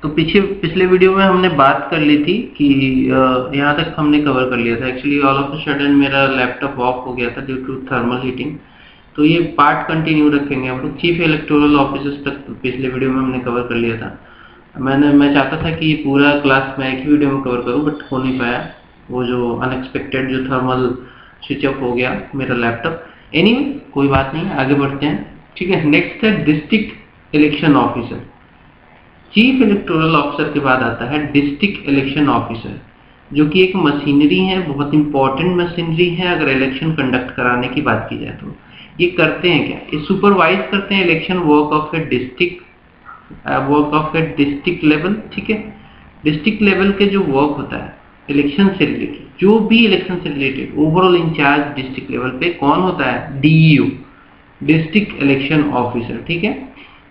तो पिछले वीडियो में हमने बात कर ली थी कि यहाँ तक हमने कवर कर लिया था। Actually all of a sudden मेरा लैपटॉप ऑफ हो गया था ड्यू टू थर्मल हीटिंग, तो ये पार्ट कंटिन्यू रखेंगे हम लोग। चीफ इलेक्टोरल ऑफिसर्स तक पिछले वीडियो में हमने कवर कर लिया था। मैं चाहता था कि ये पूरा क्लास मैं एक ही वीडियो में कवर करूँ, बट हो नहीं पाया। वो जो अनएक्सपेक्टेड जो थर्मल स्विच ऑफ हो गया मेरा लैपटॉप। एनीवे, कोई बात नहीं, आगे बढ़ते हैं। ठीक है, नेक्स्ट है district election officer. Chief electoral officer के बाद आता है डिस्ट्रिक्ट इलेक्शन ऑफिसर, जो कि एक मशीनरी है, बहुत इंपॉर्टेंट मशीनरी है अगर इलेक्शन कंडक्ट कराने की बात की जाए तो। ये करते हैं क्या? ये सुपरवाइज करते हैं election work of A district level. ठीक है, डिस्ट्रिक्ट लेवल के जो वर्क होता है इलेक्शन से रिलेटेड, जो भी इलेक्शन से related overall incharge district level पे कौन होता है? DEO, district election officer. ठीक है,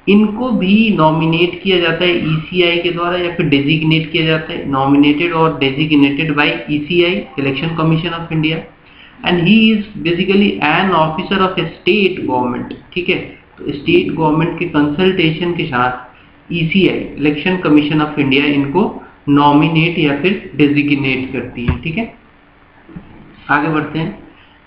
इनको भी नॉमिनेट किया जाता है ईसीआई के द्वारा या फिर डेजिग्नेट किया जाता है, नॉमिनेटेड और designated by ECI, election commission of India, and he is basically an officer of A state government. ठीक है, तो स्टेट गवर्नमेंट के कंसल्टेशन के साथ ECI, election commission of India, इनको नॉमिनेट या फिर डेजिग्नेट करती है। ठीक है, आगे बढ़ते हैं।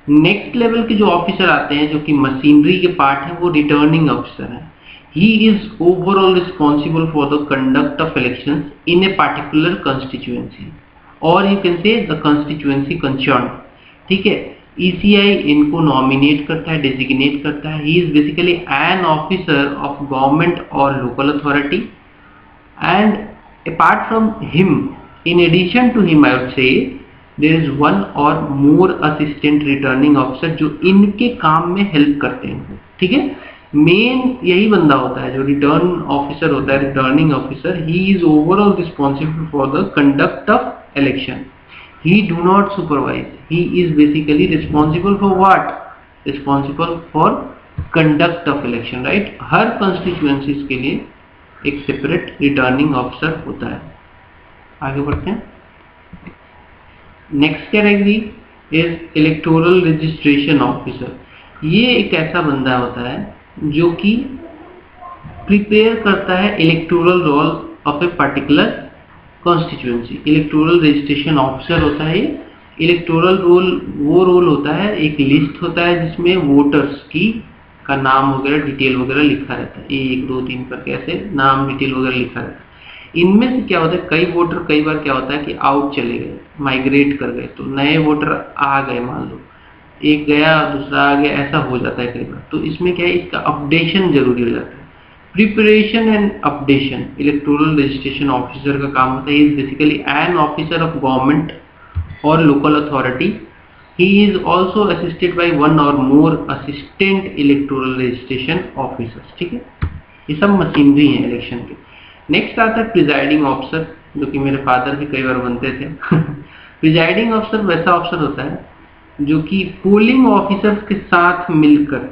नेक्स्ट लेवल के जो ऑफिसर आते हैं जो कि मशीनरी के पार्ट है, वो रिटर्निंग ऑफिसर है। He is overall responsible for the conduct of elections in a particular constituency, or you can say the constituency concerned. ठीक है, ECI इनको नॉमिनेट करता है, डेजिग्नेट करता है। He is basically an officer of government or local authority, and apart from him, in addition to him, I would say there is one or more assistant returning officer जो इनके काम में help करते हैं। ठीक है, मेन यही बंदा होता है जो रिटर्न ऑफिसर होता है, returning officer. He is overall responsible for the conduct of election. He do not supervise, he is basically responsible for what? Responsible for conduct of election, right. Her constituencies के लिए एक separate returning officer होता है। आगे बढ़ते हैं। Next category is electoral registration officer. ये एक ऐसा बंदा होता है जो कि प्रिपेयर करता है electoral roll of a particular constituency. Electoral registration officer होता है। इलेक्टोरल रोल वो रोल होता है, एक लिस्ट होता है जिसमें वोटर्स की का नाम वगैरह, डिटेल वगैरह लिखा रहता है, 1 2 3 करके ऐसे नाम डिटेल वगैरह लिखा रहता है। इनमें से क्या होता है, कई वोटर कई बार क्या होता है कि आउट चले गए, माइग्रेट कर गए, तो नए वोटर आ गए, मान लो एक गया दूसरा आ गया, ऐसा हो जाता है कई बार। तो इसमें क्या है, इसका अपडेशन जरूरी हो जाता है। Preparation and updation electoral registration officer का काम होता है। Is basically an officer of government or local authority. He is also assisted by one or more assistant electoral registration officers. ठीक है, ये सब मशीनरी है इलेक्शन के। नेक्स्ट आता है प्रिजाइडिंग ऑफिसर, जो कि मेरे फादर भी कई बार बनते थे। प्रिजाइडिंग ऑफिसर वैसा ऑफिसर होता है जो कि पोलिंग ऑफिसर्स के साथ मिलकर,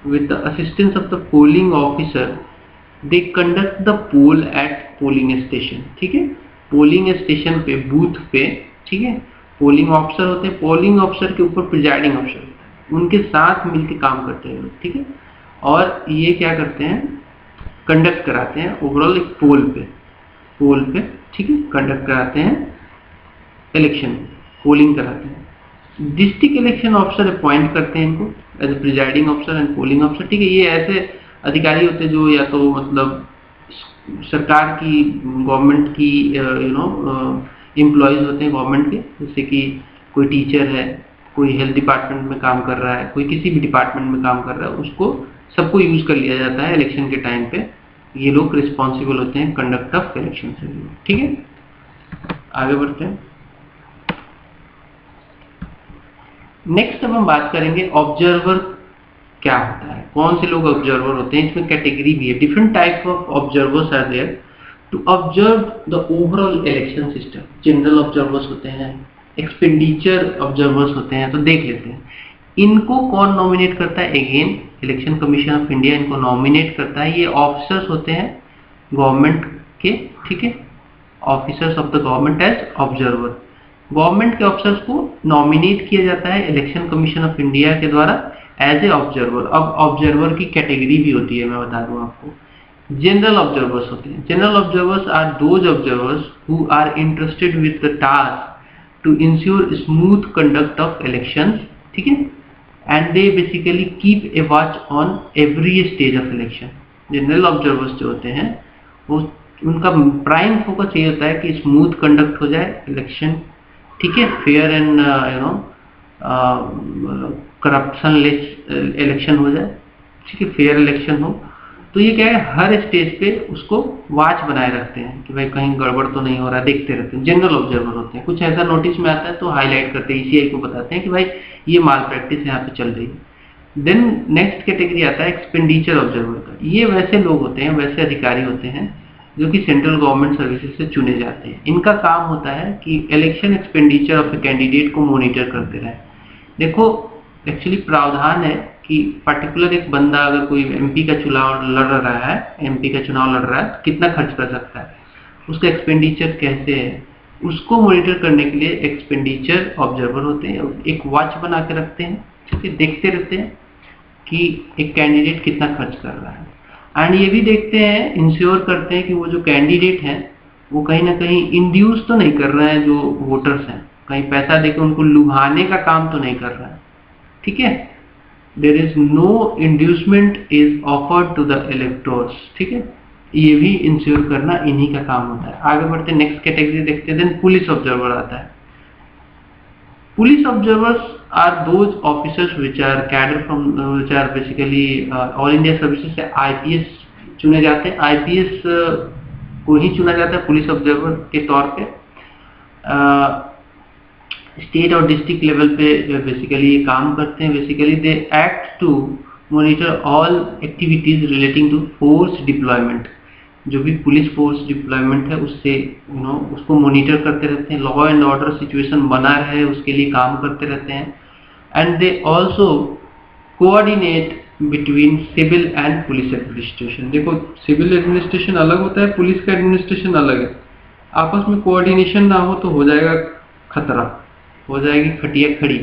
with the assistance of the polling officer, they conduct the poll at polling station. ठीक है, पोलिंग स्टेशन पे, बूथ पे, ठीक है, पोलिंग ऑफिसर होते हैं। पोलिंग ऑफिसर के ऊपर प्रिजाइडिंग ऑफिसर होता है, उनके साथ मिलकर काम करते हैं लोग। ठीक है, और ये क्या करते हैं, कंडक्ट कराते हैं ओवरऑल एक पोल पे, ठीक है, कंडक्ट कराते हैं इलेक्शन, पोलिंग कराते हैं। डिस्ट्रिक्ट इलेक्शन ऑफिसर अपॉइंट करते हैं इनको as a presiding officer and polling officer. ठीक है, ये ऐसे अधिकारी होते हैं जो या तो मतलब सरकार की, गवर्नमेंट की एम्प्लॉयज होते हैं गवर्नमेंट के, जैसे कि कोई टीचर है, कोई हेल्थ डिपार्टमेंट में काम कर रहा है, कोई किसी भी डिपार्टमेंट में काम कर रहा है, उसको सबको यूज कर लिया जाता है इलेक्शन के टाइम पे। ये लोग रिस्पॉन्सिबल होते हैं कंडक्ट ऑफ इलेक्शन से। ठीक है, आगे बढ़ते हैं। नेक्स्ट अब हम बात करेंगे ऑब्जर्वर क्या होता है, कौन से लोग ऑब्जर्वर होते हैं। इसमें कैटेगरी भी है, different type of observers are there to observe the overall election system. General observers होते हैं, एक्सपेंडिचर ऑब्जर्वर्स होते हैं। तो देख लेते हैं इनको कौन नॉमिनेट करता है। Again election commission of India इनको नॉमिनेट करता है। ये ऑफिसर्स होते हैं गवर्नमेंट के। ठीक है, officers of the government as observer. Government के ऑफिसर्स को नॉमिनेट किया जाता है इलेक्शन कमीशन ऑफ इंडिया के द्वारा एज ए ऑब्जर्वर। अब ऑब्जर्वर की कैटेगरी भी होती है, मैं बता दूं आपको। जनरल ऑब्जर्वर्स होते हैं। General observers are those observers who are interested with the task to ensure smooth conduct of elections, ठीक है, and they basically keep a watch on every stage of election. General observers जो होते हैं वो उनका prime focus ये होता है कि स्मूथ कंडक्ट हो जाए इलेक्शन, ठीक है, fair and corruption less election हो जाए, ठीक है, फेयर इलेक्शन हो। तो ये क्या है, हर स्टेज पे उसको वॉच बनाए रखते हैं कि भाई कहीं गड़बड़ तो नहीं हो रहा, देखते रहते हैं। जनरल ऑब्जर्वर होते हैं। कुछ ऐसा नोटिस में आता है तो हाईलाइट करते हैं, ईसीआई को बताते हैं कि भाई ये माल प्रैक्टिस यहाँ पे चल रही है। देन नेक्स्ट कैटेगरी आता है एक्सपेंडिचर ऑब्जर्वर का। ये वैसे लोग होते हैं, वैसे अधिकारी होते हैं जो कि सेंट्रल गवर्नमेंट सर्विसेज से चुने जाते हैं। इनका काम होता है कि election expenditure of a candidate को मॉनिटर करते रहे। देखो एक्चुअली प्रावधान है कि पर्टिकुलर एक बंदा अगर कोई एमपी का चुनाव लड़ रहा है, कितना खर्च कर सकता है, उसका एक्सपेंडिचर कैसे है, उसको मॉनिटर करने के लिए एक्सपेंडिचर ऑब्जर्वर होते हैं। एक वॉच बना के रखते हैं, ठीक है, देखते रहते हैं कि एक कैंडिडेट कितना खर्च कर रहा है। एंड ये भी देखते हैं, इंश्योर करते हैं कि वो जो कैंडिडेट हैं वो कहीं ना कहीं इंड्यूस तो नहीं कर रहे हैं जो वोटर्स हैं, कहीं पैसा देकर उनको लुभाने का काम तो नहीं कर रहा है, ठीक है। There is no inducement is offered to the electors, ठीक है। ये भी इंश्योर करना इन्हीं का काम होता है। आगे बढ़ते नेक्स्ट कैटेगरी देखते हैं। देन पुलिस ऑब्जर्वर आता है। Police observers are those officers which are cadre from which are basically all India services से IPS चुने जाते हैं। IPS को ही चुना जाता है पुलिस ऑब्जर्वर के तौर पे। स्टेट और डिस्ट्रिक्ट लेवल पे बेसिकली ये काम करते हैं। Basically they act to monitor all activities relating to force deployment. जो भी पुलिस फोर्स डिप्लॉयमेंट है उससे उसको मॉनिटर करते रहते हैं। लॉ एंड ऑर्डर सिचुएशन बना रहे उसके लिए काम करते रहते हैं। And they also coordinate between civil and police administration. देखो सिविल एडमिनिस्ट्रेशन अलग होता है, पुलिस का एडमिनिस्ट्रेशन अलग है। आपस में कोऑर्डिनेशन ना हो तो हो जाएगा खतरा, हो जाएगी खटिया खड़ी।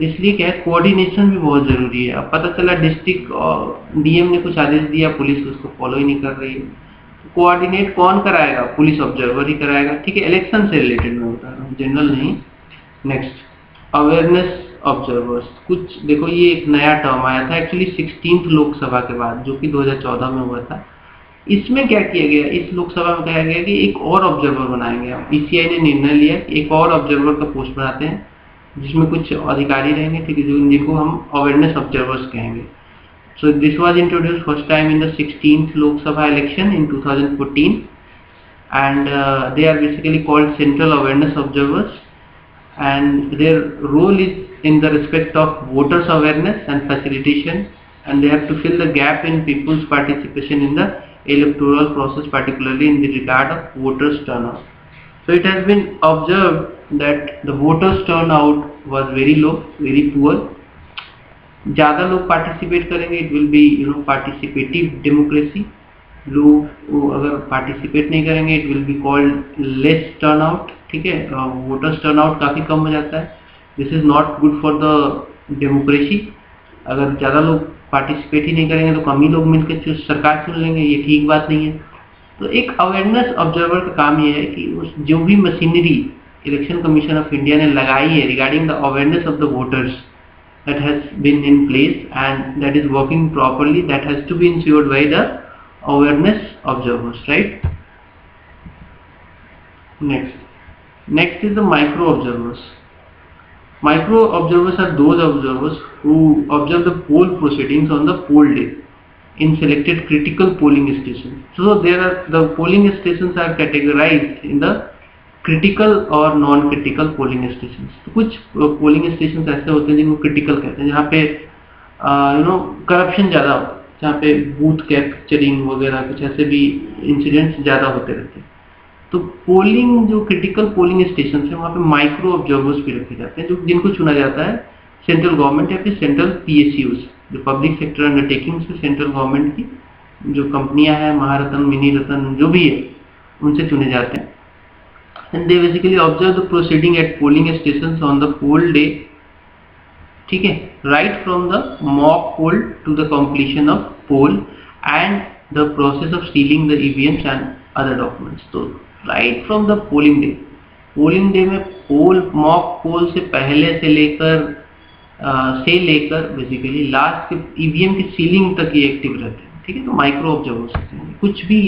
इसलिए क्या है, कोऑर्डिनेशन भी बहुत जरूरी है। अब पता चला डिस्ट्रिक्ट डीएम ने कुछ आदेश दिया, पुलिस उसको फॉलो ही नहीं कर रही है, कोऑर्डिनेट कौन कराएगा? पुलिस ऑब्जर्वर ही कराएगा, ठीक है। इलेक्शन से रिलेटेड मैं बता रहा हूँ, जनरल नहीं। Next awareness observers. कुछ देखो ये एक नया टर्म आया था एक्चुअली 16th लोकसभा के बाद, जो कि 2014 में हुआ था। इसमें क्या किया गया, इस लोकसभा में कहा गया कि एक और ऑब्जर्वर बनाएंगे हम। ईसीआई ने निर्णय लिया कि एक और ऑब्जर्वर का पोस्ट बनाते हैं जिसमें कुछ अधिकारी रहेंगे, ठीक है, जिनको हम अवेयरनेस ऑब्जर्वर्स कहेंगे। So this was introduced first time in the 16th Lok Sabha election in 2014, and they are basically called Central Awareness Observers, and their role is in the respect of voters awareness and facilitation, and they have to fill the gap in people's participation in the electoral process, particularly in the regard of voters turnout. So it has been observed that the voters turnout was very low, very poor. ज़्यादा लोग participate करेंगे, it will be participative democracy. लोग अगर participate नहीं करेंगे it will be called less turnout, ठीक है। Voters turnout काफ़ी कम हो जाता है। This is not good for the democracy. अगर ज़्यादा लोग पार्टिसिपेट ही नहीं करेंगे तो कम ही लोग मिलकर सरकार चुन लेंगे, ये ठीक बात नहीं है। तो एक अवेयरनेस ऑब्जर्वर का काम ये है कि उस जो भी machinery election commission of India ने लगाई है regarding the awareness of the voters, that has been in place and that is working properly, that has to be ensured by the awareness observers, right? Next is the micro observers. Micro observers are those observers who observe the poll proceedings on the poll day in selected critical polling stations. So the polling stations are categorized in the critical और non critical polling station. तो कुछ polling station ऐसे होते हैं जिनको critical कहते हैं, जहाँ पे करप्शन ज़्यादा होता है, जहाँ पे बूथ कैप्चरिंग वगैरह कुछ ऐसे भी इंसिडेंट्स ज़्यादा होते रहते हैं। तो पोलिंग जो क्रिटिकल पोलिंग स्टेशन है वहाँ पे माइक्रो ऑब्जर्वर्स भी रखे जाते हैं, जो जिनको चुना जाता है सेंट्रल गवर्नमेंट या फिर सेंट्रल PSUs, जो पब्लिक सेक्टर अंडरटेकिंग से सेंट्रल गवर्नमेंट की जो कंपनियाँ हैं, महारत्न, मिनी रत्न जो भी है, उनसे चुने जाते हैं। And they basically observe the proceeding at polling stations on the poll day, ठीक है, right from the mock poll to the completion of poll, and the process of sealing the EVMs and other documents. तो right from the polling day में mock poll से पहले से लेकर basically last के EVM की सीलिंग तक ये एक्टिव रहते हैं, ठीक है। तो माइक्रो ऑब्जर्वर्स होते हैं, कुछ भी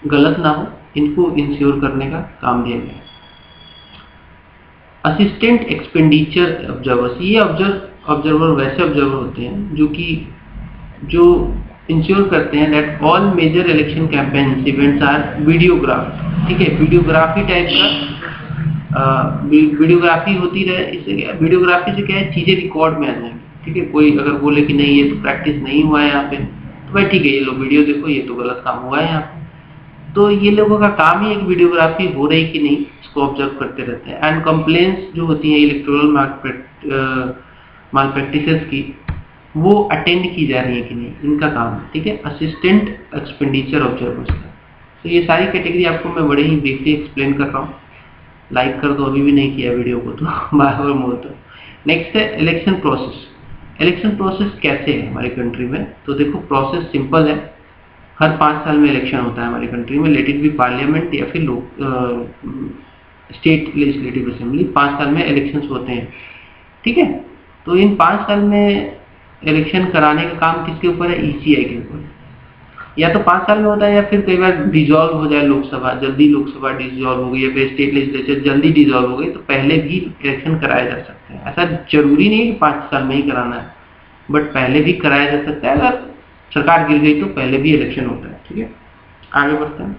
गलत ना हो, इनको इंश्योर करने का काम दिया गया है। असिस्टेंट एक्सपेंडिचर ऑब्जर्वर्स, ये ऑब्जर्वर वैसे ऑब्जर्वर होते हैं जो इंश्योर करते हैं that all major election campaign events are videograph, ठीक है। वीडियोग्राफी टाइप का वीडियोग्राफी होती रहे, इससे क्या वीडियोग्राफी से क्या है, चीजें रिकॉर्ड में आ जाएंगी, ठीक है। कोई अगर बोले कि नहीं ये तो प्रैक्टिस नहीं हुआ है यहाँ पे, तो भाई ठीक है, ये लो वीडियो देखो, ये तो गलत काम हुआ है यहाँ पे। तो ये लोगों का काम ही एक वीडियोग्राफी हो रही कि नहीं इसको ऑब्जर्व करते रहते हैं। एंड कंप्लेंट्स जो होती हैं इलेक्टोरल माल प्रैक्टिसेस की, वो अटेंड की जा रही है कि नहीं, इनका काम है, ठीक है। असिस्टेंट एक्सपेंडिचर ऑब्जर्वर्स का। तो ये सारी कैटेगरी आपको मैं बड़े ही ब्रीफली एक्सप्लेन कर रहा हूँ। लाइक कर दो, अभी भी नहीं किया वीडियो को तो बार बार बोलता हूँ। नेक्स्ट है इलेक्शन प्रोसेस। इलेक्शन प्रोसेस कैसे है हमारी कंट्री में, तो देखो प्रोसेस सिंपल है। हर 5 साल में इलेक्शन होता है हमारी कंट्री में, लेट इट बी पार्लियामेंट या फिर स्टेट लेजिस्लेटिव असेंबली, 5 साल में इलेक्शंस होते हैं, ठीक है। तो इन 5 साल में इलेक्शन कराने का काम किसके ऊपर है, ईसीआई के ऊपर। या तो 5 साल में होता है या फिर कई बार डिसॉल्व हो जाए लोकसभा, जल्दी लोकसभा डिसॉल्व हो गई या फिर स्टेट लेजिस्लेचर जल्दी डिसॉल्व हो गई, तो पहले भी इलेक्शन कराए जा सकते हैं। ऐसा जरूरी नहीं कि 5 साल में ही कराना है, बट पहले भी कराया जा सकता है। अगर सरकार गिर गई तो पहले भी इलेक्शन होता है, ठीक है। आगे बढ़ते हैं।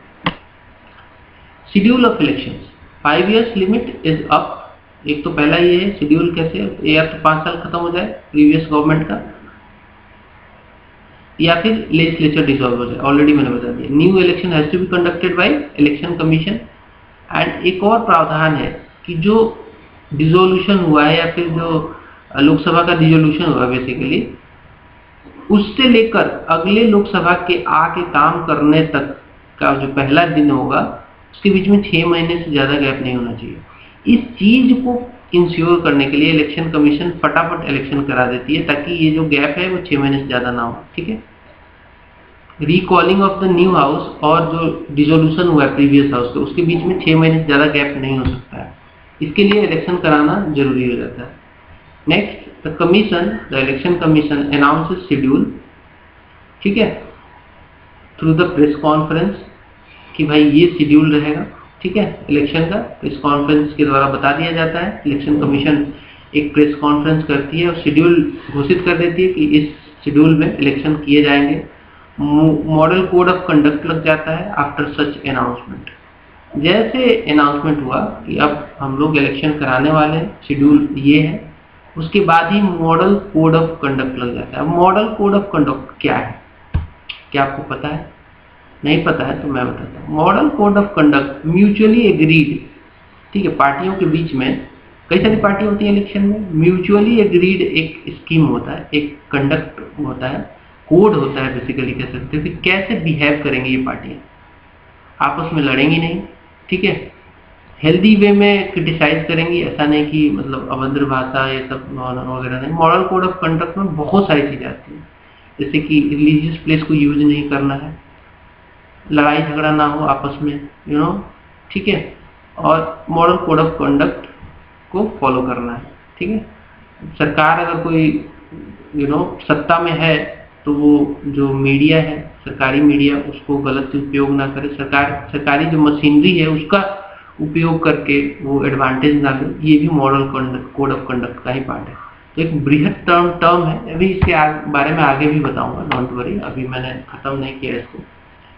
Schedule of elections, 5 years limit is up. एक तो पहला ये है शेड्यूल कैसे, या तो 5 साल खत्म हो जाए प्रीवियस गवर्नमेंट का, या फिर लेजिस्लेचर डिसॉल्व हो जाए, ऑलरेडी मैंने बता दिया। New election has to be conducted by election commission. And एक और प्रावधान है कि जो डिसोल्यूशन हुआ है या फिर जो लोकसभा का डिसोल्यूशन हुआ बेसिकली, उससे लेकर अगले लोकसभा के आके काम करने तक का जो पहला दिन होगा, उसके बीच में 6 महीने से ज्यादा गैप नहीं होना चाहिए। इस चीज को इंश्योर करने के लिए इलेक्शन कमीशन फटाफट इलेक्शन करा देती है, ताकि ये जो गैप है वो 6 महीने से ज्यादा ना हो, ठीक है। Recalling of the new house और जो डिसोल्यूशन हुआ है प्रीवियस हाउस का, उसके बीच में 6 महीने से ज्यादा गैप नहीं हो सकता है, इसके लिए इलेक्शन कराना जरूरी हो जाता है। Next, the election commission announces schedule, ठीक है, थ्रू द प्रेस कॉन्फ्रेंस, कि भाई ये शेड्यूल रहेगा, ठीक है। इलेक्शन का प्रेस कॉन्फ्रेंस के द्वारा बता दिया जाता है। इलेक्शन कमीशन एक प्रेस कॉन्फ्रेंस करती है और शेड्यूल घोषित कर देती है कि इस शेड्यूल में इलेक्शन किए जाएंगे। मॉडल कोड ऑफ कंडक्ट लग जाता है आफ्टर सच अनाउंसमेंट। जैसे अनाउंसमेंट हुआ कि अब हम लोग इलेक्शन कराने वाले हैं, शेड्यूल ये है, उसके बाद ही मॉडल कोड ऑफ कंडक्ट लग जाता है। मॉडल कोड ऑफ कंडक्ट क्या है, क्या आपको पता है? नहीं पता है तो मैं बताता हूँ। Model code of conduct mutually agreed, ठीक है, पार्टियों के बीच में, कई सारी पार्टी होती है इलेक्शन में, म्यूचुअली एग्रीड एक स्कीम होता है, एक कंडक्ट होता है, कोड होता है बेसिकली कह सकते हो कि कैसे बिहेव करेंगी ये पार्टियां। आपस में लड़ेंगी नहीं, ठीक है, हेल्दी वे में क्रिटिसाइज करेंगी, ऐसा नहीं कि मतलब अभद्र भाषा ये सब वगैरह नहीं। मॉडल कोड ऑफ कंडक्ट में बहुत सारी चीजें आती हैं, जैसे कि रिलीजियस प्लेस को यूज नहीं करना है, लड़ाई झगड़ा ना हो आपस में, ठीक है, और मॉडल कोड ऑफ कंडक्ट को फॉलो करना है, ठीक है। सरकार अगर कोई सत्ता में है तो वो जो मीडिया है, सरकारी मीडिया, उसको गलत उपयोग ना करे, सरकारी जो मशीनरी है उसका उपयोग करके वो एडवांटेज ना ले, ये भी मॉडल कोड ऑफ कंडक्ट का ही पार्ट है। तो एक बृहद टर्म है, अभी इसके बारे में आगे भी बताऊंगा, डोंट वरी, अभी मैंने खत्म नहीं किया इसको,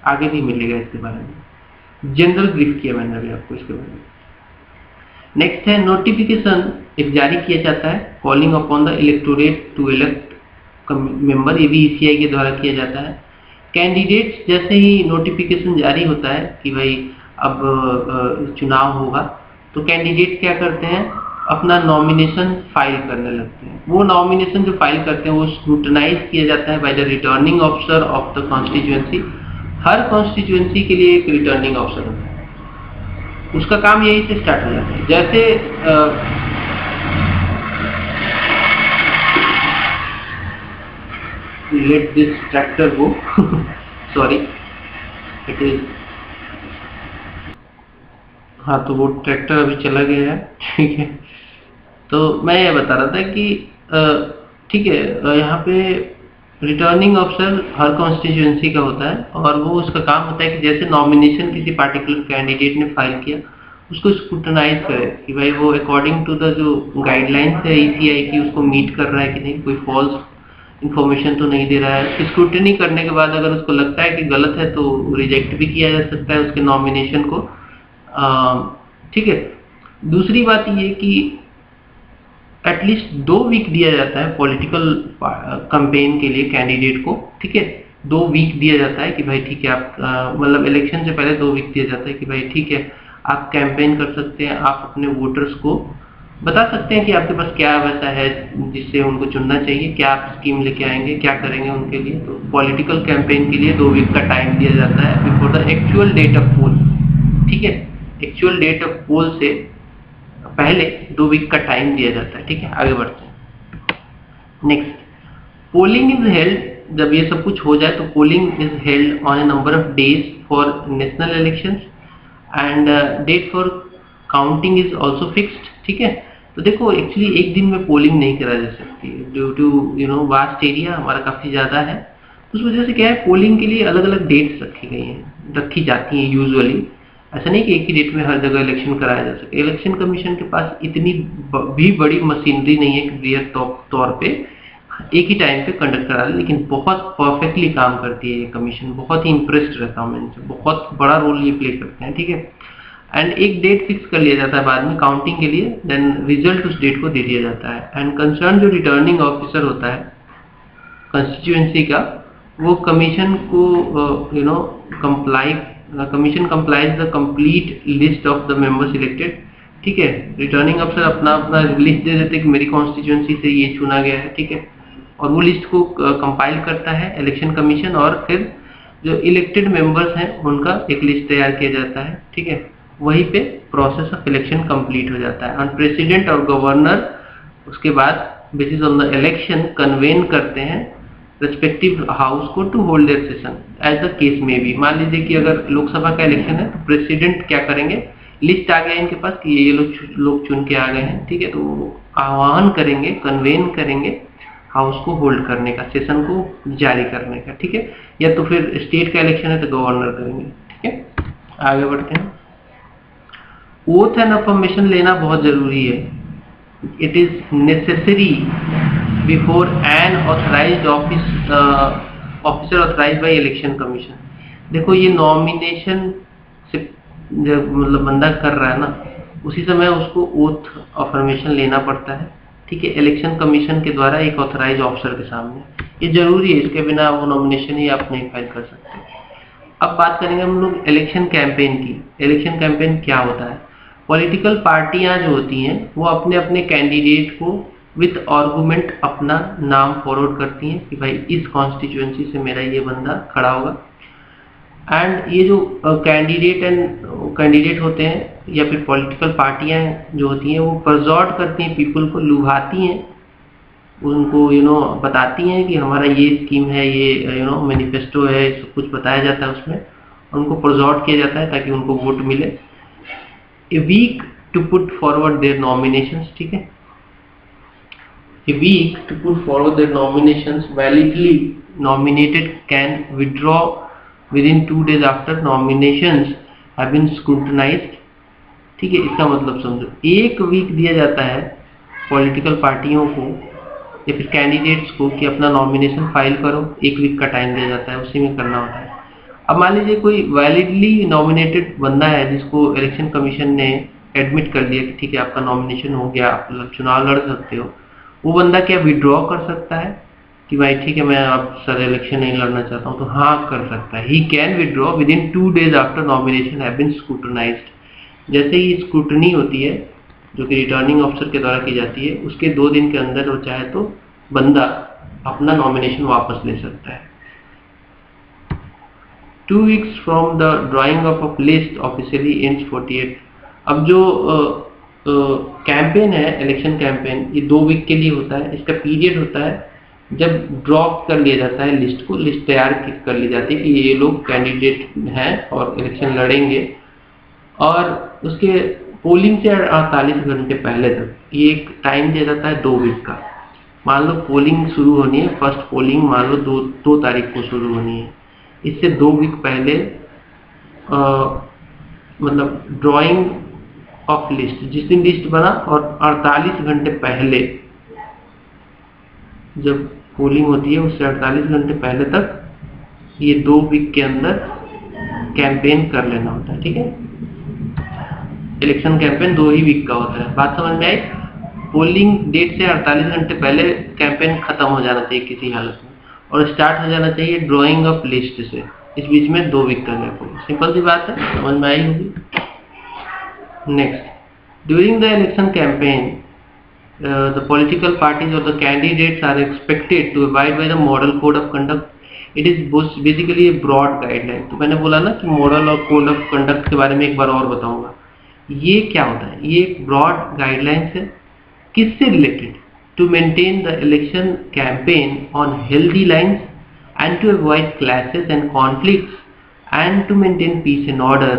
आगे भी मिलेगा इसके बारे में। जनरल ब्रीफ किया मैंने अभी आपको इसके बारे में। नेक्स्ट है नोटिफिकेशन, एक जारी किया जाता है, calling upon the electorate to elect member, ये भी ईसीआई के द्वारा किया जाता है। कैंडिडेट्स, जैसे ही नोटिफिकेशन जारी होता है कि भाई अब चुनाव होगा, तो कैंडिडेट क्या करते हैं, अपना नॉमिनेशन फाइल करने लगते हैं। वो नॉमिनेशन जो फाइल करते हैं वो स्क्रूटनाइज किया जाता है by the returning officer of the constituency. Her constituency के लिए एक रिटर्निंग ऑफिसर होता है, उसका काम यही से स्टार्ट हो जाता है। जैसे let this tractor go. Sorry, it is, हाँ तो वो ट्रैक्टर अभी चला गया है, ठीक है। तो मैं ये बता रहा था कि ठीक है, यहाँ पे रिटर्निंग ऑफिसर हर कॉन्स्टिट्यूएंसी का होता है और वो उसका काम होता है कि जैसे नॉमिनेशन किसी पार्टिकुलर कैंडिडेट ने फाइल किया उसको स्क्रूटनाइज करे कि भाई वो अकॉर्डिंग टू द जो गाइडलाइंस है ईसीआई की उसको मीट कर रहा है कि नहीं, कोई फॉल्स इंफॉर्मेशन तो नहीं दे रहा है। स्क्रूटनी करने के बाद अगर उसको लगता है कि गलत है तो रिजेक्ट भी किया जा सकता है उसके नॉमिनेशन को, ठीक है। दूसरी बात ये कि एटलीस्ट 2 वीक दिया जाता है पॉलिटिकल कैंपेन के लिए कैंडिडेट को, ठीक है। 2 वीक दिया जाता है कि भाई ठीक है आप मतलब इलेक्शन से पहले 2 वीक दिया जाता है कि भाई ठीक है आप कैंपेन कर सकते हैं, आप अपने वोटर्स को बता सकते हैं कि आपके पास क्या वैसा है जिससे उनको चुनना चाहिए, क्या आप स्कीम लेके आएंगे, क्या करेंगे उनके लिए। तो पॉलिटिकल कैंपेन के लिए 2 वीक का टाइम दिया जाता है before the actual date of poll, ठीक है। एक्चुअल डेट ऑफ पोल से पहले 2 वीक का टाइम दिया जाता है, ठीक है। आगे बढ़ते हैं। नेक्स्ट, पोलिंग इज हेल्ड, जब ये सब कुछ हो जाए तो polling is held on a number of days for national elections and date for counting is also fixed, ठीक है। तो देखो एक्चुअली एक दिन में पोलिंग नहीं करा जा सकती ड्यू टू वास्ट एरिया हमारा काफी ज्यादा है। उस वजह से क्या है, पोलिंग के लिए अलग अलग डेट्स रखी जाती हैं यूजुअली। ऐसा नहीं कि एक ही डेट में हर जगह इलेक्शन कराया जा सके। इलेक्शन कमीशन के पास इतनी भी बड़ी मशीनरी नहीं है कि बृहद तौर पे एक ही टाइम पे कंडक्ट करा दे, लेकिन बहुत परफेक्टली काम करती है ये कमीशन। बहुत ही इंप्रेस्ड रहता हूँ मैं इनसे, बहुत बड़ा रोल ये प्ले करते हैं, ठीक है। एंड एक डेट फिक्स कर लिया जाता है बाद में काउंटिंग के लिए, देन रिजल्ट उस डेट को दे दिया जाता है। एंड कंसर्न जो रिटर्निंग ऑफिसर होता है कंस्टिट्यूएंसी का, वो कमीशन को commission complies the complete list of the members elected, ठीक है। रिटर्निंग अफसर अपना लिस्ट दे देते कि मेरी कॉन्स्टिट्यूएंसी से ये चुना गया है, ठीक है। और वो लिस्ट को कंपाइल करता है इलेक्शन कमीशन और फिर जो इलेक्टेड मेंबर्स हैं उनका एक लिस्ट तैयार किया जाता है, ठीक है। वहीं पे प्रोसेस ऑफ इलेक्शन कंप्लीट हो जाता है। और प्रेसिडेंट और गवर्नर उसके बाद basis on the election convene करते हैं रेस्पेक्टिव हाउस को to hold their session as the case में भी। मान लीजिए कि अगर लोकसभा का इलेक्शन है तो प्रेसिडेंट क्या करेंगे, लिस्ट आ गया इनके पास कि ये लोग चुन के आ गए हैं, ठीक है। तो आह्वान करेंगे, कन्वेन करेंगे हाउस को होल्ड करने का, सेशन को जारी करने का, ठीक है। या तो फिर स्टेट का इलेक्शन है तो गवर्नर करेंगे, ठीक है। आगे बढ़ते हैं। ओथ एंड अफर्मेशन लेना बहुत जरूरी है। It is necessary before N authorised officer authorised bye election commission. देखो ये नॉमिनेशन से जब मतलब बंदा कर रहा है ना, उसी समय उसको ओथ अफर्मेशन लेना पड़ता है, ठीक है, इलेक्शन कमीशन के द्वारा एक ऑथराइज ऑफिसर के सामने। ये जरूरी है, इसके बिना वो नॉमिनेशन ही आप नहीं फाइल कर सकते। अब बात करेंगे हम लोग इलेक्शन कैंपेन की। इलेक्शन कैंपेन क्या होता है? पॉलिटिकल पार्टियां जो होती हैं वो अपने अपने कैंडिडेट को विथ आर्गुमेंट अपना नाम फॉरवर्ड करती हैं कि भाई इस कॉन्स्टिट्यूएंसी से मेरा ये बंदा खड़ा होगा। एंड ये जो कैंडिडेट होते हैं या फिर पॉलिटिकल पार्टियां जो होती हैं वो परजॉर्ट करती हैं, पीपल को लुभाती हैं, उनको बताती हैं कि हमारा ये स्कीम है, ये मैनिफेस्टो है, सब कुछ बताया जाता है उसमें, उनको परजॉर्ट किया जाता है ताकि उनको वोट मिले। A week to put forward their nominations, ठीक है। A week to put forward their nominations, validly nominated can withdraw within 2 days after nominations have been scrutinized, ठीक है। इसका मतलब समझो, 1 वीक दिया जाता है पॉलिटिकल पार्टियों को या फिर कैंडिडेट्स को कि अपना नॉमिनेशन फाइल करो। 1 वीक का टाइम दिया जाता है, उसी में करना होता है। अब मान लीजिए कोई वैलिडली नॉमिनेटेड बंदा है जिसको इलेक्शन कमीशन ने एडमिट कर दिया कि ठीक है आपका नॉमिनेशन हो गया, आप चुनाव लड़ सकते हो। वो बंदा क्या विड्रॉ कर सकता है कि भाई ठीक है मैं अब सर इलेक्शन नहीं लड़ना चाहता हूँ? तो हाँ कर सकता है। He can withdraw within 2 days after nomination have been scrutinized. जैसे ही स्क्रूटनी होती है जो कि रिटर्निंग ऑफिसर के द्वारा की जाती है, उसके 2 दिन के अंदर वो चाहे तो बंदा अपना नॉमिनेशन वापस ले सकता है। 2 weeks from the drying of a list officially ends 48। अब जो कैंपेन है, इलेक्शन कैंपेन, ये 2 वीक के लिए होता है। इसका पीरियड होता है जब ड्रॉप कर लिया जाता है लिस्ट को, लिस्ट तैयार कर ली जाती है कि ये लोग कैंडिडेट हैं और इलेक्शन लड़ेंगे, और उसके पोलिंग से 48 घंटे पहले तक ये एक टाइम दिया जाता है 2 वीक का। मान लो पोलिंग शुरू होनी है, फर्स्ट पोलिंग मान लो 2 तारीख को शुरू होनी है, इससे 2 वीक पहले मतलब ड्राइंग ऑफ लिस्ट, जिस दिन लिस्ट बना और 48 घंटे पहले जब पोलिंग होती है उससे 48 घंटे पहले तक ये 2 वीक के अंदर कैंपेन कर लेना होता है। ठीक है, इलेक्शन कैंपेन 2 ही वीक का होता है। बात समझ में आई? पोलिंग डेट से 48 घंटे पहले कैंपेन खत्म हो जाना चाहिए किसी हालत में, और स्टार्ट हो जाना चाहिए ड्राइंग ऑफ लिस्ट से। इस बीच में 2 वीक का गैप होगा। सिंपल सी बात है, समझ में आई होगी। Next, during the election campaign the political parties or the candidates are expected to abide by the model code of conduct. It is basically a broad guideline. तो मैंने बोला ना कि मॉडल और कोड ऑफ कंडक्ट के बारे में एक बार और बताऊंगा। ये क्या होता है? ये एक ब्रॉड गाइडलाइंस है। किससे related? To maintain the election campaign on healthy lines and to avoid clashes and conflicts and to maintain peace and order.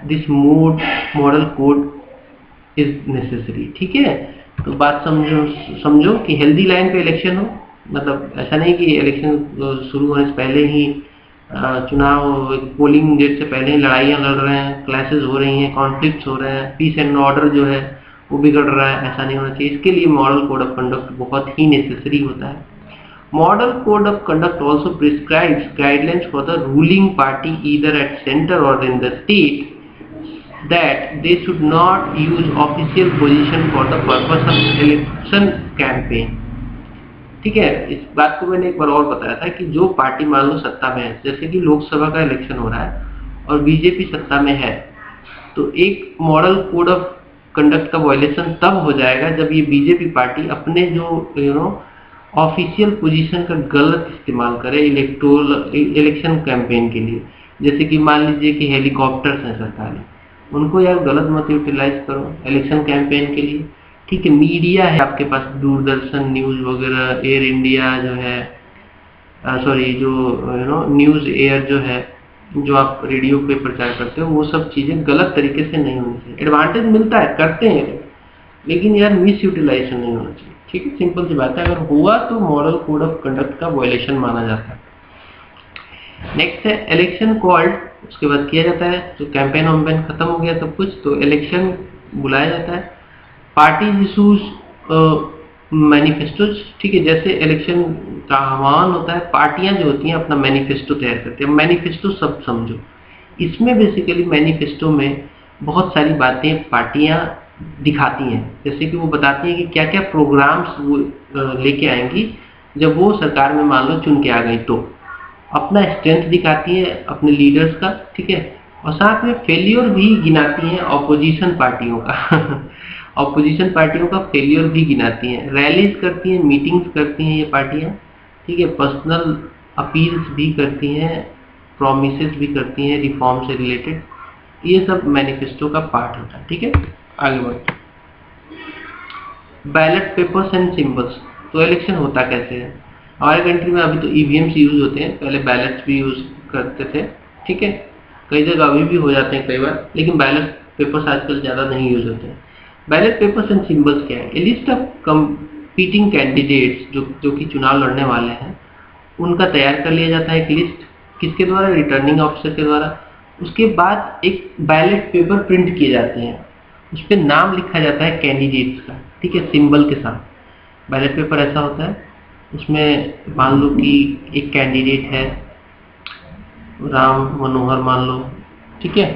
This model code is necessary. ठीक है, तो बात समझो कि हेल्दी लाइन पे इलेक्शन हो, मतलब ऐसा नहीं कि इलेक्शन शुरू होने से पहले ही चुनाव, पोलिंग डेट से पहले ही लड़ाइयाँ लड़ रहे हैं, क्लैशेस हो रही हैं, कॉन्फ्लिक्ट्स हो रहे हैं, पीस एंड ऑर्डर जो है वो बिगड़ रहा है, ऐसा नहीं होना चाहिए। इसके लिए मॉडल कोड ऑफ कंडक्ट बहुत ही नेसेसरी होता है। Model code of conduct also prescribes guidelines for the ruling party either at centre or in the state that they should not use official position for the purpose of election campaign। ठीक है, इस बात को मैंने एक बार और बताया था कि जो पार्टी मान लो सत्ता में है, जैसे कि लोकसभा का इलेक्शन हो रहा है और बीजेपी सत्ता में है, तो एक मॉडल कोड ऑफ कंडक्ट का वायलेशन तब हो जाएगा जब ये बीजेपी पार्टी अपने जो ऑफिशियल पोजीशन का गलत इस्तेमाल करे इलेक्शन कैंपेन के लिए। जैसे कि मान लीजिए कि हेलीकॉप्टर्स हैं सरकारी, उनको यार गलत मत यूटिलाइज करो इलेक्शन कैंपेन के लिए। ठीक है, मीडिया है आपके पास, दूरदर्शन न्यूज़ वगैरह, एयर इंडिया जो है, सॉरी जो न्यूज़ एयर जो है, जो आप रेडियो पे प्रचार करते हो, वो सब चीज़ें गलत तरीके से नहीं होनी चाहिए। एडवांटेज मिलता है, करते हैं, लेकिन यार मिस यूटिलाइजेशन नहीं होना चाहिए। ठीक है, सिंपल सी बात है, अगर हुआ तो मॉडल कोड ऑफ कंडक्ट का वायलेशन माना जाता है। नेक्स्ट है इलेक्शन कॉल्ड, उसके बाद किया जाता है, तो कैंपेन वैम्पेन खत्म हो गया सब कुछ, तो इलेक्शन बुलाया जाता है। Parties issues manifestos. ठीक है, जैसे इलेक्शन का आह्वान होता है, पार्टियां जो होती हैं अपना मैनिफेस्टो तैयार करती हैं। मैनिफेस्टो सब समझो, इसमें बेसिकली मैनिफेस्टो में बहुत सारी बातें पार्टियां दिखाती हैं, जैसे कि वो बताती हैं कि क्या क्या प्रोग्राम्स वो लेके आएंगी जब वो सरकार में मान लो चुन के आ गई, तो अपना स्ट्रेंथ दिखाती है अपने लीडर्स का। ठीक है, और साथ में फेलियर भी गिनाती हैं ऑपोजिशन पार्टियों का ऑपोजिशन पार्टियों का फेलियर भी गिनाती हैं, रैलीज करती हैं, मीटिंग्स करती हैं ये पार्टियां। ठीक है, पर्सनल अपील्स भी करती हैं, प्रॉमिसेस भी करती हैं रिफॉर्म से रिलेटेड। ये सब मैनिफेस्टो का पार्ट होता है। ठीक है, आगे बढ़ते। Ballot papers and symbols. तो इलेक्शन होता कैसे है? हमारे कंट्री में अभी तो ईवीएम्स यूज होते हैं, पहले बैलेट्स भी यूज करते थे। ठीक है, कई जगह अभी भी हो जाते हैं कई बार, लेकिन बैलेट पेपर्स आजकल ज़्यादा नहीं यूज होते हैं। बैलेट पेपर्स एंड सिंबल्स क्या है? ए लिस्ट ऑफ कंपीटिंग कैंडिडेट्स जो कि चुनाव लड़ने वाले हैं, उनका तैयार कर लिया जाता है एक लिस्ट, किसके द्वारा? रिटर्निंग ऑफिसर के द्वारा। उसके बाद एक बैलेट पेपर प्रिंट किए जाते हैं, उस पर नाम लिखा जाता है कैंडिडेट्स का। ठीक है, सिंबल के साथ। बैलेट पेपर ऐसा होता है, उसमें मान लो कि एक कैंडिडेट है राम मनोहर मान लो। ठीक है,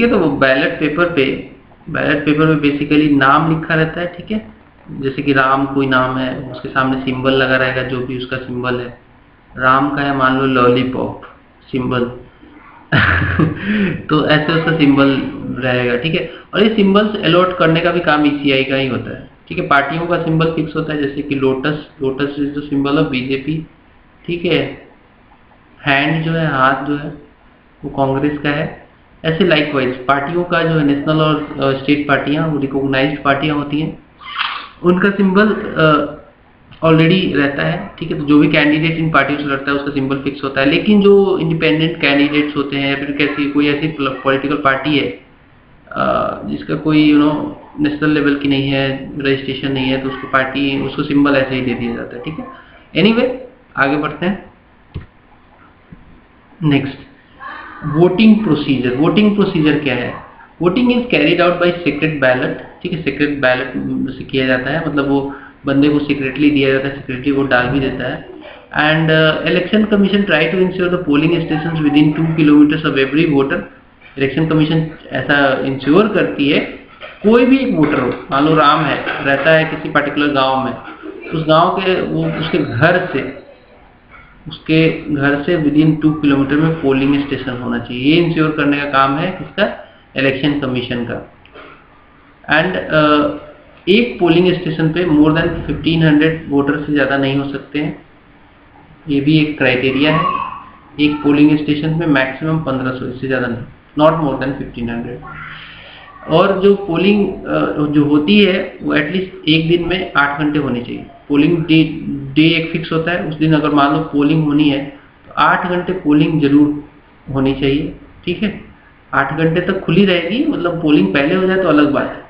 तो वो बैलेट पेपर में बेसिकली नाम लिखा रहता है। ठीक है, जैसे कि राम कोई नाम है, उसके सामने सिंबल लगा रहेगा, जो भी उसका सिंबल है। राम का है मान लो लॉलीपॉप सिंबल तो ऐसे उसका सिंबल रहेगा। ठीक है, और ये सिंबल्स अलॉट करने का भी काम ईसीआई का ही होता है। ठीक है, पार्टियों का सिंबल फिक्स होता है, जैसे कि lotus is the symbol of BJP. ठीक है, हैंड जो है, हाथ जो है, वो कांग्रेस का है। ऐसे लाइकवाइज पार्टियों का जो है, नेशनल और स्टेट पार्टियां, वो रिकॉग्नाइज्ड पार्टियां होती हैं। उनका सिंबल ऑलरेडी रहता है, ठीक है। तो जो भी कैंडिडेट इन पार्टियों से लड़ता है उसका सिंबल फिक्स होता है। लेकिन जो इंडिपेंडेंट कैंडिडेट्स होते हैं या फिर कैसी कोई ऐसी पॉलिटिकल पार्टी है जिसका कोई नेशनल लेवल की नहीं है, रजिस्ट्रेशन नहीं है, तो उसको सिंबल ऐसे ही दे दिया जाता है, ठीक है। एनीवे आगे बढ़ते हैं। Next, voting procedure. Voting procedure क्या है? Voting is carried out by secret ballot, ठीक है। सीक्रेट बैलेट से किया जाता है, मतलब वो बंदे को सीक्रेटली दिया जाता है, सीक्रेटली वो डाल भी देता है। And election commission try to ensure the polling station within 2 kilometers of every voter. Election commission ऐसा इंश्योर करती है कोई भी एक वोटर हो, मान लो राम है, रहता है किसी पर्टिकुलर गांव में, उस गांव के वो उसके घर से विद इन 2 किलोमीटर में पोलिंग स्टेशन होना चाहिए। ये इंश्योर करने का काम है किसका? इलेक्शन कमीशन का। एंड एक पोलिंग स्टेशन पे मोर देन 1500 वोटर से ज़्यादा नहीं हो सकते हैं, ये भी एक क्राइटेरिया है। एक पोलिंग स्टेशन में मैक्सिमम 1500, इससे ज़्यादा नहीं, नॉट मोर देन 1500। और जो पोलिंग जो होती है वो एटलीस्ट एक दिन में 8 घंटे होनी चाहिए। पोलिंग डे एक फिक्स होता है, उस दिन अगर मान लो पोलिंग होनी है तो 8 घंटे पोलिंग जरूर होनी चाहिए, ठीक है। 8 घंटे तक खुली रहेगी, मतलब पोलिंग पहले हो जाए तो अलग बात है,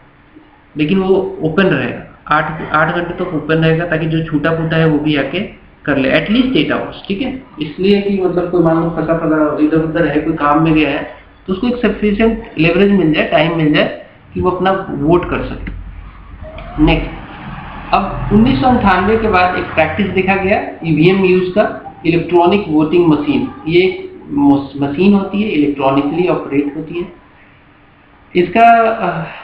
लेकिन वो ओपन रहेगा, 8 घंटे तक ओपन रहेगा, ताकि जो छूटा फूटा है वो भी आके कर ले, एटलीस्ट 8 आवर्स, ठीक है। इसलिए कि मतलब कोई मान लो फंसा इधर उधर है, कोई काम में गया है, तो उसको एक सफिशिएंट लेवरेज मिल जाए, टाइम मिल जाए कि वो अपना वोट कर सके। नेक्स्ट, अब 1998 के बाद एक प्रैक्टिस देखा गया ईवीएम यूज का, इलेक्ट्रॉनिक वोटिंग मशीन। ये एक मशीन होती है, इलेक्ट्रॉनिकली ऑपरेट होती है। इसका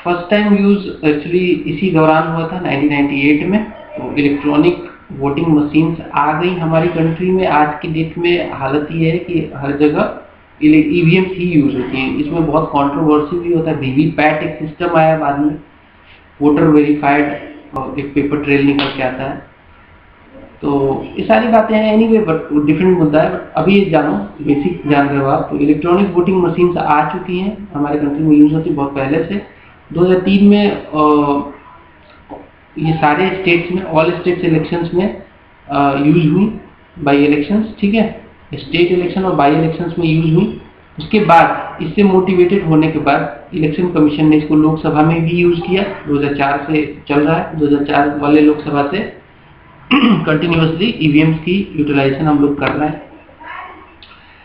फर्स्ट टाइम यूज एक्चुअली इसी दौरान हुआ था 1998 में। तो इलेक्ट्रॉनिक वोटिंग मशीन्स आ गई हमारी कंट्री में। आज की डेट में हालत ये है कि हर जगह ईवीएम ही यूज होती है। इसमें बहुत कंट्रोवर्सी भी होता है। वीवीपैट एक सिस्टम आया बाद में, वोटर वेरीफाइड, एक पेपर ट्रेल निकल के आता है। तो ये सारी बातें हैं, एनीवे बट डिफरेंट मुद्दा है। बट अभी ये जानो, बेसिक जान रहे हो आप, तो इलेक्ट्रॉनिक वोटिंग मशीन्स आ चुकी हैं हमारे कंट्री में, यूज होती है बहुत पहले से। 2003 में ये सारे स्टेट्स में, ऑल स्टेट्स इलेक्शंस में यूज हुई, बाई इलेक्शंस, ठीक है। स्टेट इलेक्शन और बाई इलेक्शंस में यूज हुई। उसके बाद इससे मोटिवेटेड होने के बाद इलेक्शन कमीशन ने इसको लोकसभा में भी यूज किया। 2004 से चल रहा है, 2004 वाले लोकसभा से कंटिन्यूअसली ईवीएम्स की यूटिलाइजेशन हम लोग कर रहे हैं।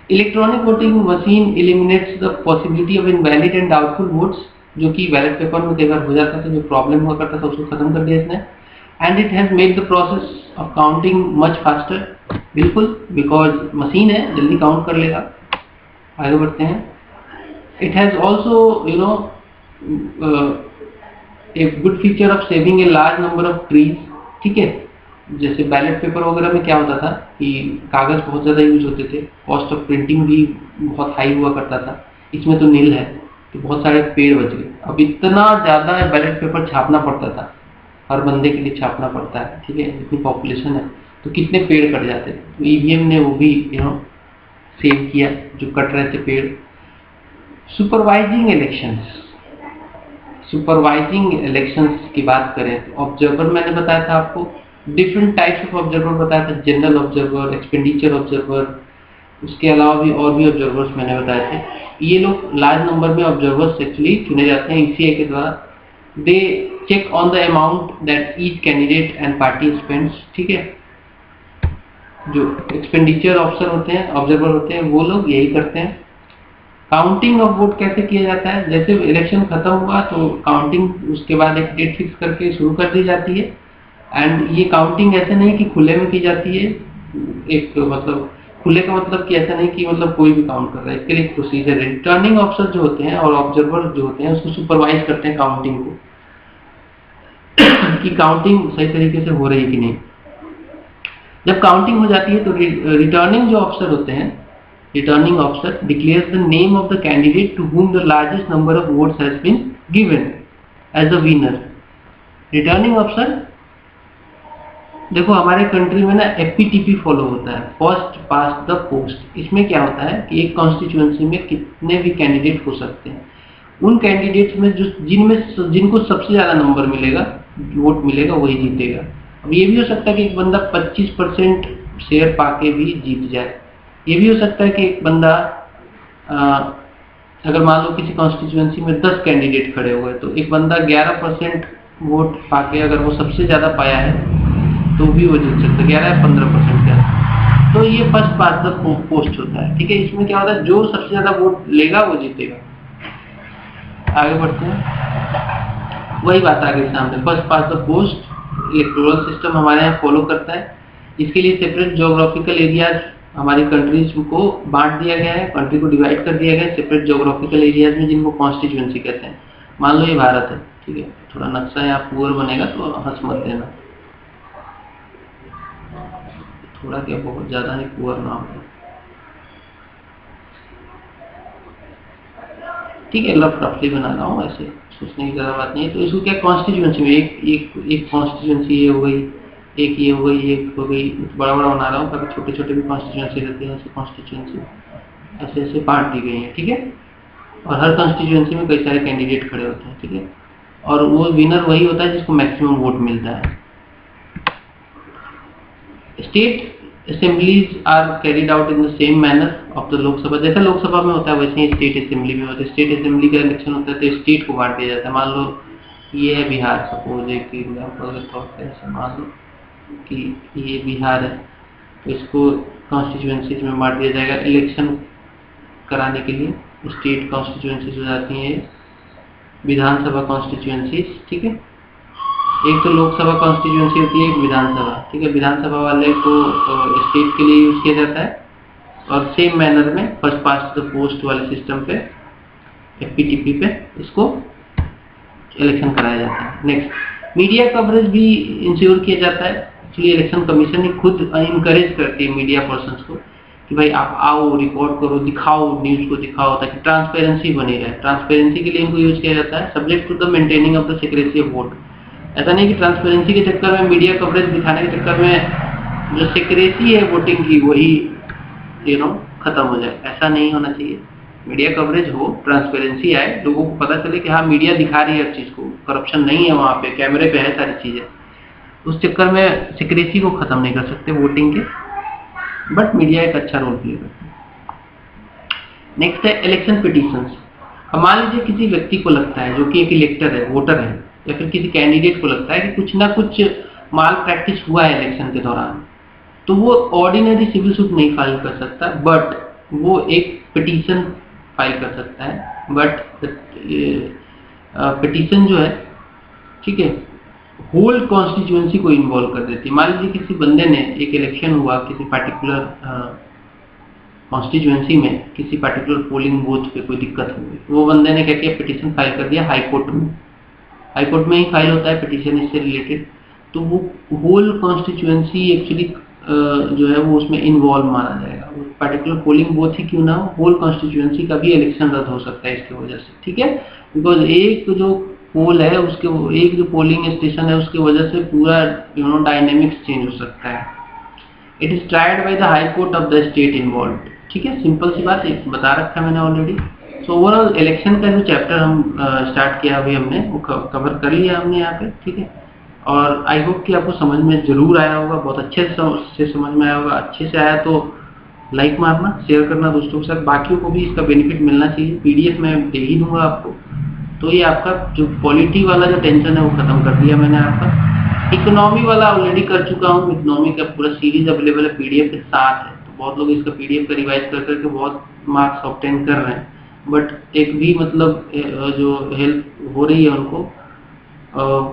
Electronic voting machine eliminates the possibility of invalid and doubtful votes, जो कि बैलेट पेपर में कई बार हो जाता था, जो प्रॉब्लम हुआ करता था उसको खत्म कर दिया इसने। And it has made the process of counting much faster, बिल्कुल, बिकॉज मशीन है, जल्दी काउंट कर लेगा। आगे बढ़ते हैं। It has also a good feature of saving a large number of trees, ठीक है। जैसे बैलेट पेपर वगैरह में क्या होता था कि कागज बहुत ज़्यादा यूज होते थे, कॉस्ट ऑफ प्रिंटिंग भी बहुत हाई हुआ करता था। इसमें तो नील है, तो बहुत सारे पेड़ बच गए। अब इतना ज़्यादा बैलेट पेपर छापना पड़ता था, हर बंदे के लिए छापना पड़ता है, ठीक है, इतनी पॉपुलेशन है, तो कितने पेड़ कट जाते। तो ईवीएम ने वो भी सेव किया, जो कट रहे थे पेड़। सुपरवाइजिंग इलेक्शंस की बात करें तो ऑब्जर्वर मैंने बताया था आपको, डिफरेंट टाइप्स ऑफ ऑब्जर्वर बताया था, जनरल ऑब्जर्वर, एक्सपेंडिचर ऑब्जर्वर, उसके अलावा भी और भी ऑब्जर्वर्स मैंने बताए थे। ये लोग लार्ज नंबर में ऑब्जर्वर्स एक्चुअली चुने जाते हैं ईसीआई के द्वारा। They check on the amount that each candidate and party spends, ठीक है। जो एक्सपेंडिचर ऑफिसर होते हैं, ऑब्जर्वर होते हैं, वो लोग यही करते हैं। काउंटिंग ऑफ वोट कैसे किया जाता है? जैसे इलेक्शन खत्म हुआ तो काउंटिंग उसके बाद एक डेट फिक्स करके शुरू कर दी जाती है। एंड ये काउंटिंग ऐसे नहीं कि खुले में की जाती है, एक मतलब खुले का मतलब कि ऐसा नहीं कि मतलब कोई भी काउंट कर रहा है, इसके लिए एक प्रोसीजर है। रिटर्निंग ऑफिसर जो होते हैं और ऑब्जर्वर जो होते हैं उसको सुपरवाइज करते हैं काउंटिंग को कि काउंटिंग सही तरीके से हो रही है कि नहीं। जब काउंटिंग हो जाती है तो रिटर्निंग जो ऑफिसर होते हैं, returning officer declares the name of the candidate to whom the largest number of votes has been given as the winner। Returning officer, देखो हमारे कंट्री में ना एफपीटीपी फॉलो होता है, फर्स्ट पास्ट द पोस्ट। इसमें क्या होता है कि एक कॉन्स्टिट्यूएंसी में कितने भी कैंडिडेट हो सकते हैं, उन कैंडिडेट्स में जिनको सबसे ज़्यादा नंबर मिलेगा वोट मिलेगा वही जीतेगा। अब ये भी हो सकता है कि एक बंदा 25% शेयर पाके भी जीत जाए। ये भी हो सकता है कि एक बंदा अगर मान लो किसी कॉन्स्टिट्यूएंसी में 10 कैंडिडेट खड़े हुए तो एक बंदा 11% वोट पाके अगर वो सबसे ज़्यादा पाया है तो भी वो जीत सकता है, 11 या 15% का। तो ये फर्स्ट पास द पोस्ट होता है, ठीक है। इसमें क्या होता है, जो सबसे ज़्यादा वोट लेगा वो जीतेगा। आगे बढ़ते हैं, वही बात आगे सामने, first pass the post electoral system हमारे यहाँ फॉलो करता है। इसके लिए सेपरेट ज्योग्राफिकल एरियाज हमारी कंट्रीज को बांट दिया गया है, कंट्री को डिवाइड कर दिया गया है सेपरेट ज्योग्राफिकल एरियाज में, जिनको कॉन्स्टिट्यूएंसी कहते हैं। मान लो ये भारत है, ठीक है, थोड़ा नक्शा यहाँ पुअर बनेगा तो हंस मत देना, थोड़ा क्या बहुत ज़्यादा नहीं, पुअर नाम है, ठीक है, रफली बना रहा हूँ, ऐसे सोचने की ज़्यादा बात नहीं है। तो इसको क्या कॉन्स्टिट्यूएंसी में एक कॉन्स्टिट्यूएंसी ये हो गई, एक ये हो गई, एक हो गई, बड़ा बड़ा बना रहा हूँ ताकि छोटे छोटे भी कॉन्स्टिट्यूएंसी रहते हैं, ऐसे कॉन्स्टिट्यूएंसी ऐसे ऐसे बांट दी गई है, ठीक है। और हर कॉन्स्टिट्यूएंसी में कई सारे कैंडिडेट खड़े होते हैं, ठीक है, और वो विनर वही होता है जिसको मैक्सिमम वोट मिलता है। State assemblies are carried out in the same manner of the Lok Sabha, जैसा लोकसभा में होता है वैसे ही स्टेट असेंबली में होता है। स्टेट असेंबली का इलेक्शन होता है तो स्टेट को बांट दिया जाता है। मान लो ये है बिहार, सपोज एक एग्जाम्पल के तौर पर ऐसे मान लो कि ये बिहार है, तो इसको कॉन्स्टिट्यूएंसीज में बांट दिया जाएगा इलेक्शन कराने के लिए। स्टेट कॉन्स्टिट्यूएंसीज हो जाती हैं विधानसभा कॉन्स्टिट्यूएंसीज, ठीक है। एक तो लोकसभा कॉन्स्टिट्यूएंसी होती है, एक विधानसभा, ठीक है। विधानसभा वाले को स्टेट के लिए यूज किया जाता है, और सेम मैनर में फर्स्ट पास्ट द पोस्ट वाले सिस्टम पे FPTP पे इसको इलेक्शन कराया जाता है। नेक्स्ट, मीडिया कवरेज भी इंश्योर किया जाता है। एक्चुअली इलेक्शन कमीशन ही खुद इनकरेज करती है मीडिया पर्सन्स को कि भाई आप आओ, रिकॉर्ड करो, दिखाओ, न्यूज को दिखाओ, ताकि ट्रांसपेरेंसी बनी रहे। ट्रांसपेरेंसी के लिए इनको यूज किया जाता है, subject to the maintaining of the secrecy of vote. ऐसा नहीं कि ट्रांसपेरेंसी के चक्कर में, मीडिया कवरेज दिखाने के चक्कर में जो सिक्रेसी है वोटिंग की वही खत्म हो जाए, ऐसा नहीं होना चाहिए। मीडिया कवरेज हो, ट्रांसपेरेंसी आए, लोगों को पता चले कि हाँ मीडिया दिखा रही है हर चीज़ को, करप्शन नहीं है वहाँ पे, कैमरे पे है सारी चीज़ें। उस चक्कर में सिक्रेसी को खत्म नहीं कर सकते वोटिंग के, बट मीडिया एक अच्छा रोल प्ले करता है। नेक्स्ट है इलेक्शन पिटीशंस। अब मान लीजिए किसी व्यक्ति को लगता है, जो कि एक इलेक्टर है, वोटर है, या फिर किसी कैंडिडेट को लगता है कि कुछ ना कुछ माल प्रैक्टिस हुआ है इलेक्शन के दौरान, तो वो ऑर्डिनरी सिविल सूट नहीं फाइल कर सकता, बट वो एक पिटीशन फाइल कर सकता है। बट पिटीशन जो है, ठीक है, होल कॉन्स्टिट्यूएंसी को इन्वॉल्व कर देती है। मान लीजिए किसी बंदे ने, एक इलेक्शन हुआ किसी पार्टिकुलर कॉन्स्टिट्यूएंसी में, किसी पार्टिकुलर पोलिंग बूथ पे कोई दिक्कत हो गई, वो बंदे ने क्या किया, पिटीशन फाइल कर दिया हाई कोर्ट में। हाई कोर्ट में ही फाइल होता है पिटीशन इससे रिलेटेड, तो वो होल कॉन्स्टिट्यूएंसी एक्चुअली जो है वो उसमें इन्वॉल्व माना जाएगा। वो पर्टिकुलर पोलिंग बूथ ही क्यों ना हो, होल कॉन्स्टिट्यूएंसी का भी इलेक्शन रद्द हो सकता है इसकी वजह से, ठीक है। बिकॉज एक जो पोल है, उसके एक जो पोलिंग स्टेशन है, उसकी वजह से पूरा डायनेमिक्स चेंज हो सकता है। It is tried by the high court of the state involve, ठीक है। सिंपल सी बात बता रखा है मैंने ऑलरेडी। सो ओवरऑल इलेक्शन का जो चैप्टर हम स्टार्ट किया अभी हमने, वो कवर कर लिया हमने यहाँ पे, ठीक है। और आई होप कि आपको समझ में जरूर आया होगा, बहुत अच्छे से समझ में आया होगा। अच्छे से आया तो लाइक मारना, शेयर करना दोस्तों के साथ, बाकियों को भी इसका बेनिफिट मिलना चाहिए। PDF मैं दे ही दूंगा आपको। तो ये आपका जो पॉलिटी वाला जो टेंशन है वो खत्म कर दिया मैंने आपका। इकोनॉमी वाला ऑलरेडी कर चुका हूँ, इकोनॉमी का पूरा सीरीज अवेलेबल है PDF के साथ है। तो बहुत लोग इसका PDF का रिवाइज कर करके बहुत मार्क्स ऑब्टेन कर रहे हैं, बट एक भी मतलब जो हेल्प हो रही है उनको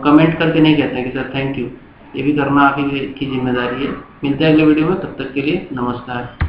कमेंट करके नहीं कहते हैं कि सर थैंक यू। ये भी करना आप ही की जिम्मेदारी है। मिलते हैं अगले वीडियो में, तब तक के लिए नमस्कार।